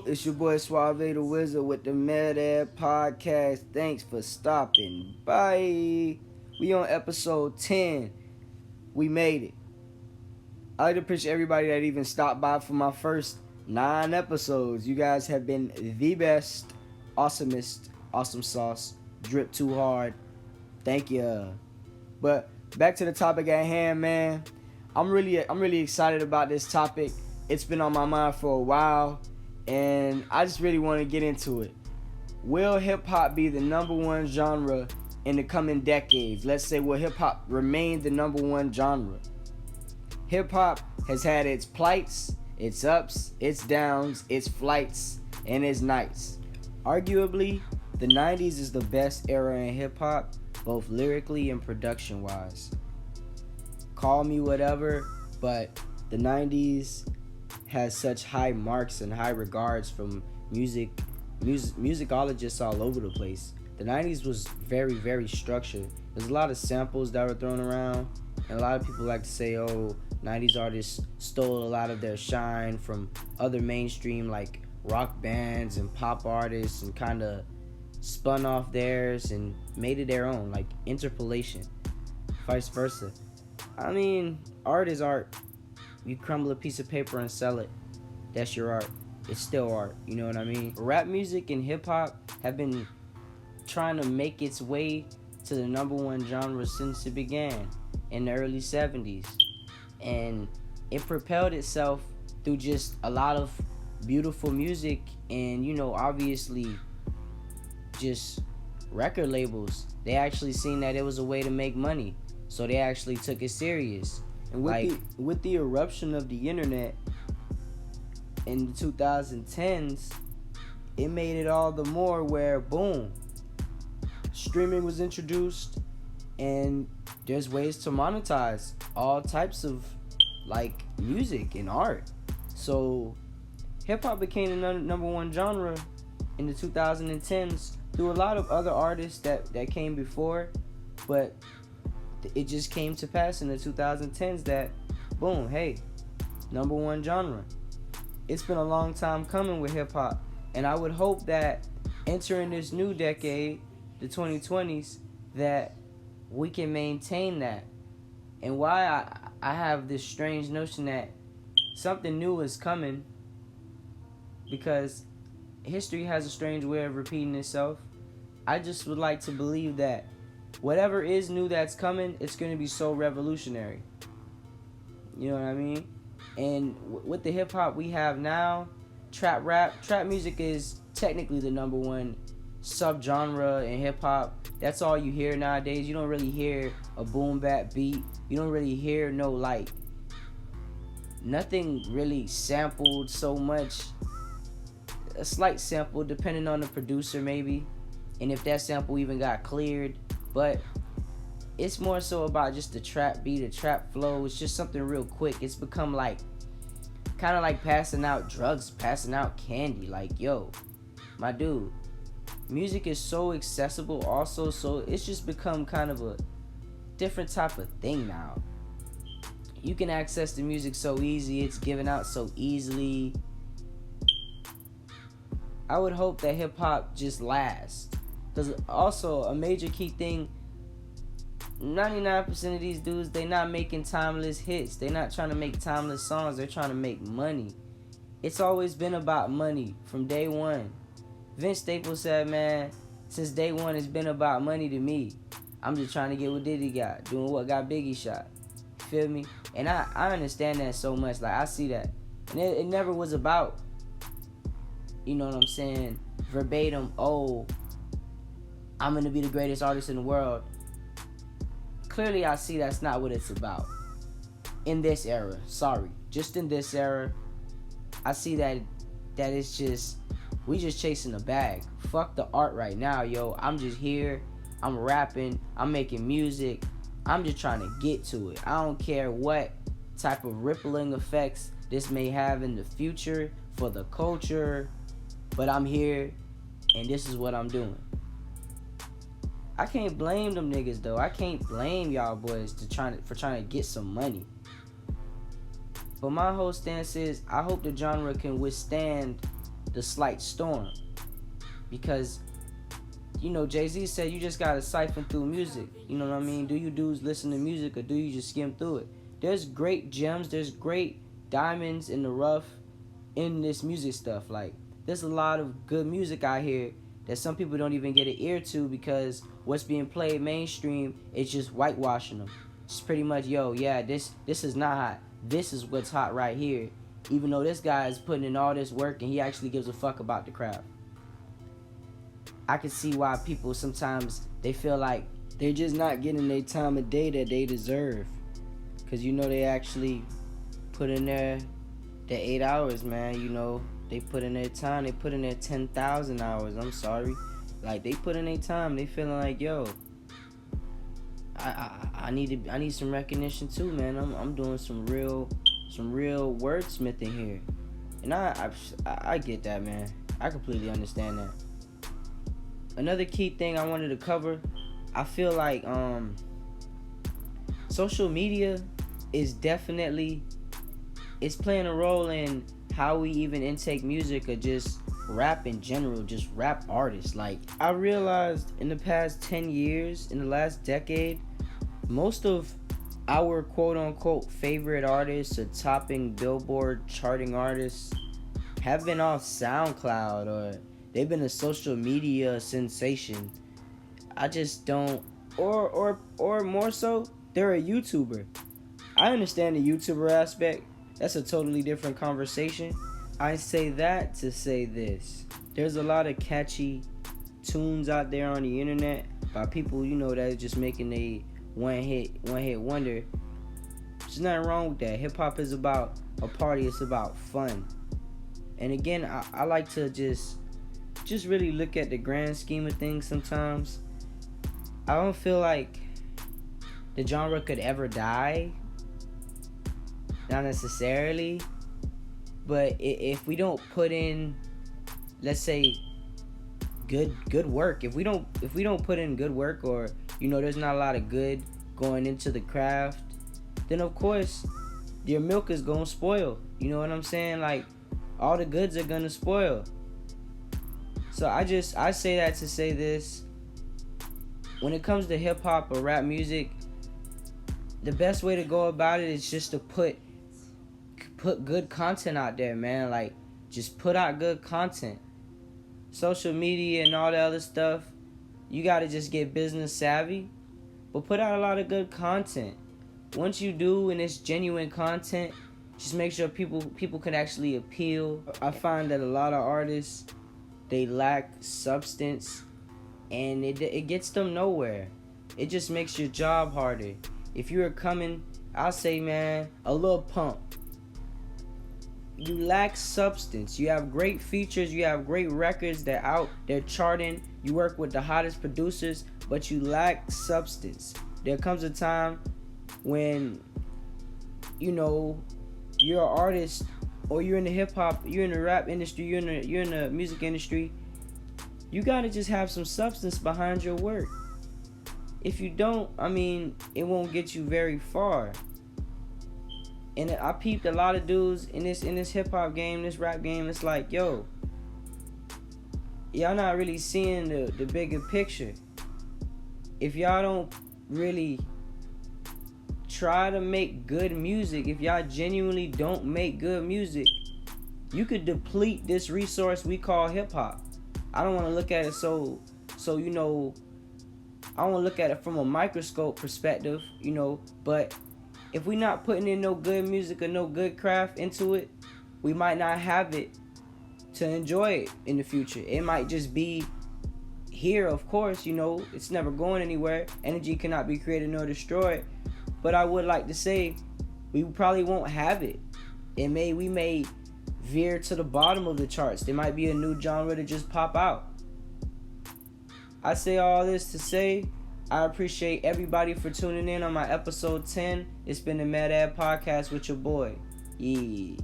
It's your boy Suave the Wizard with the Medicated podcast. Thanks for stopping by. We on episode 10. We made it. I'd like to appreciate everybody that even stopped by for my first 9 episodes. You guys have been the best, awesomest, awesome sauce, drip too hard. Thank you. But back to the topic at hand, man. I'm really excited about this topic. It's been on my mind for a while, and I just really want to get into it. Will hip-hop be the number one genre in the coming decades? Let's say, will hip-hop remain the number one genre? Hip-hop has had its plights, its ups, its downs, its flights, and its nights. Arguably, the 90s is the best era in hip-hop, both lyrically and production-wise. Call me whatever, but the 90s has such high marks and high regards from musicologists all over the place. The 90s was very, very structured. There's a lot of samples that were thrown around, and a lot of people like to say, oh, 90s artists stole a lot of their shine from other mainstream like rock bands and pop artists and kind of spun off theirs and made it their own, like interpolation, vice versa. I mean, art is art. You crumble a piece of paper and sell it. That's your art. It's still art. You know what I mean? Rap music and hip-hop have been trying to make its way to the number one genre since it began in the early 70s. And it propelled itself through just a lot of beautiful music and, obviously just record labels. They actually seen that it was a way to make money. So they actually took it serious. And with the eruption of the internet in the 2010s, it made it all the more where, boom, streaming was introduced, and there's ways to monetize all types of like music and art. So hip-hop became the number one genre in the 2010s through a lot of other artists that came before, but it just came to pass in the 2010s that, boom, hey, number one genre. It's been a long time coming with hip-hop, and I would hope that entering this new decade, the 2020s, that we can maintain that. And why I have this strange notion that something new is coming, because history has a strange way of repeating itself. I just would like to believe that whatever is new that's coming, it's going to be so revolutionary. You know what I mean? And with the hip-hop we have now, trap music is technically the number one subgenre in hip-hop. That's all you hear nowadays. You don't really hear a boom bap beat. You don't really hear nothing really sampled so much. A slight sample depending on the producer maybe, and if that sample even got cleared. But it's more so about just the trap beat, the trap flow. It's just something real quick. It's become kind of like passing out drugs, passing out candy. Like, yo, my dude, music is so accessible also, so it's just become kind of a different type of thing now. You can access the music so easy. It's given out so easily. I would hope that hip-hop just lasts. Because also, a major key thing, 99% of these dudes, they not making timeless hits. They not trying to make timeless songs. They're trying to make money. It's always been about money from day one. Vince Staples said, man, since day one, it's been about money to me. I'm just trying to get what Diddy got, doing what got Biggie shot. Feel me? And I understand that so much. Like, I see that. And it never was about, you know what I'm saying, verbatim, oh, I'm going to be the greatest artist in the world. Clearly, I see that's not what it's about. In this era. Sorry. Just in this era, I see that it's just, we just chasing a bag. Fuck the art right now, yo. I'm just here. I'm rapping. I'm making music. I'm just trying to get to it. I don't care what type of rippling effects this may have in the future for the culture, but I'm here, and this is what I'm doing. I can't blame them niggas though. I can't blame y'all boys for trying to get some money. But my whole stance is, I hope the genre can withstand the slight storm. Because, Jay-Z said you just gotta siphon through music. You know what I mean? Do you dudes listen to music, or do you just skim through it? There's great gems, there's great diamonds in the rough in this music stuff. Like, there's a lot of good music out here that some people don't even get an ear to, because what's being played mainstream is just whitewashing them. It's pretty much, this is not hot. This is what's hot right here. Even though this guy is putting in all this work and he actually gives a fuck about the craft. I can see why people sometimes, they feel like they're just not getting their time of day that they deserve. Because, they actually put in their 8 hours, man. They put in their time. They put in their 10,000 hours. I'm sorry. Like, they put in their time. They feeling like, I need some recognition too, man. I'm doing some real wordsmithing here. And I get that, man. I completely understand that. Another key thing I wanted to cover, I feel like social media is definitely, it's playing a role in how we even intake music, or just rap in general, just rap artists. Like, I realized in the past 10 years, in the last decade, most of our quote-unquote favorite artists or topping Billboard charting artists have been off SoundCloud, or they've been a social media sensation. I just don't, or more so, they're a YouTuber. I understand the YouTuber aspect. That's a totally different conversation. I say that to say this. There's a lot of catchy tunes out there on the internet by people, that are just making a one hit wonder. There's nothing wrong with that. Hip hop is about a party. It's about fun. And again, I like to just really look at the grand scheme of things sometimes. I don't feel like the genre could ever die. Not necessarily. But if we don't put in, let's say, good work, if we don't put in good work, or there's not a lot of good going into the craft, then of course your milk is gonna spoil. You know what I'm saying? Like, all the goods are gonna spoil. So I say that to say this. When it comes to hip hop or rap music, the best way to go about it is just to put good content out there, man. Like, just put out good content. Social media and all the other stuff, you gotta just get business savvy, but put out a lot of good content. Once you do, and it's genuine content, just make sure people can actually appeal. I find that a lot of artists, they lack substance, and it gets them nowhere. It just makes your job harder. If you're coming, I'll say, man, a Lil Pump, you lack substance. You have great features, you have great records, they're charting, you work with the hottest producers, but you lack substance. There comes a time when, you're an artist, or you're in the hip hop, you're in the rap industry, you're in the music industry, you gotta just have some substance behind your work. If you don't, it won't get you very far. And I peeped a lot of dudes in this hip hop game, this rap game. It's like, y'all not really seeing the bigger picture. If y'all don't really try to make good music, if y'all genuinely don't make good music, you could deplete this resource we call hip hop. I don't want to look at it so I want to look at it from a microscope perspective, but if we not putting in no good music or no good craft into it, we might not have it to enjoy it in the future. It might just be here, of course, it's never going anywhere. Energy cannot be created nor destroyed. But I would like to say, we probably won't have it. We may veer to the bottom of the charts. There might be a new genre to just pop out. I say all this to say, I appreciate everybody for tuning in on my episode 10. It's been the Mad Ad Podcast with your boy. Yeah.